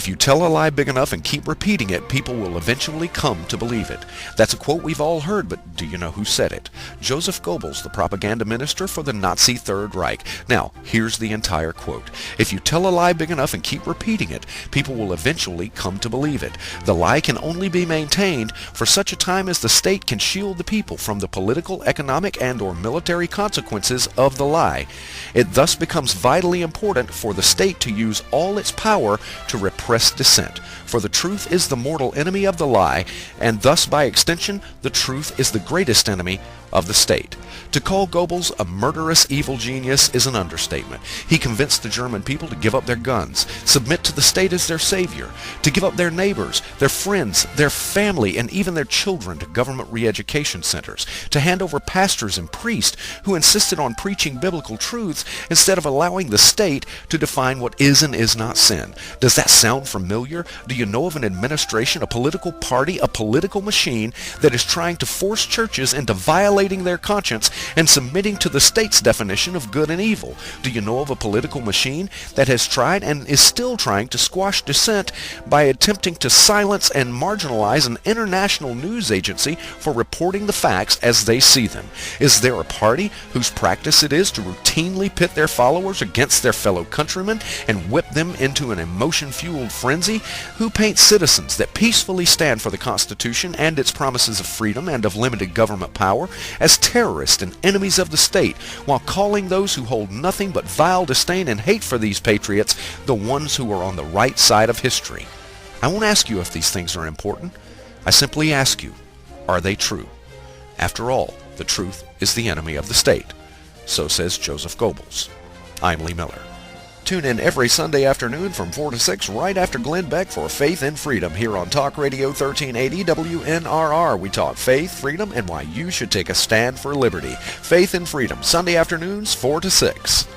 If you tell a lie big enough and keep repeating it, people will eventually come to believe it. That's a quote we've all heard, but do you know who said it? Joseph Goebbels, the propaganda minister for the Nazi Third Reich. Now, here's the entire quote. If you tell a lie big enough and keep repeating it, people will eventually come to believe it. The lie can only be maintained for such a time as the state can shield the people from the political, economic, and/or military consequences of the lie. It thus becomes vitally important for the state to use all its power to repress dissent. For the truth is the mortal enemy of the lie, and thus by extension, the truth is the greatest enemy of the state. To call Goebbels a murderous evil genius is an understatement. He convinced the German people to give up their guns, submit to the state as their savior, to give up their neighbors, their friends, their family, and even their children to government re-education centers, to hand over pastors and priests who insisted on preaching biblical truths instead of allowing the state to define what is and is not sin. Does that sound familiar? Do you know of an administration, a political party, a political machine that is trying to force churches into violating their conscience and submitting to the state's definition of good and evil? Do you know of a political machine that has tried and is still trying to squash dissent by attempting to silence and marginalize an international news agency for reporting the facts as they see them? Is there a party whose practice it is to routinely pit their followers against their fellow countrymen and whip them into an emotion-fueled frenzy? Who paints citizens that peacefully stand for the Constitution and its promises of freedom and of limited government power as terrorists and enemies of the state, while calling those who hold nothing but vile disdain and hate for these patriots the ones who are on the right side of history? I won't ask you if these things are important. I simply ask you, are they true? After all, the truth is the enemy of the state. So says Joseph Goebbels. I'm Lee Miller. Tune in every Sunday afternoon from 4 to 6 right after Glenn Beck for Faith and Freedom here on Talk Radio 1380 WNRR. We talk faith, freedom, and why you should take a stand for liberty. Faith and Freedom, Sunday afternoons 4 to 6.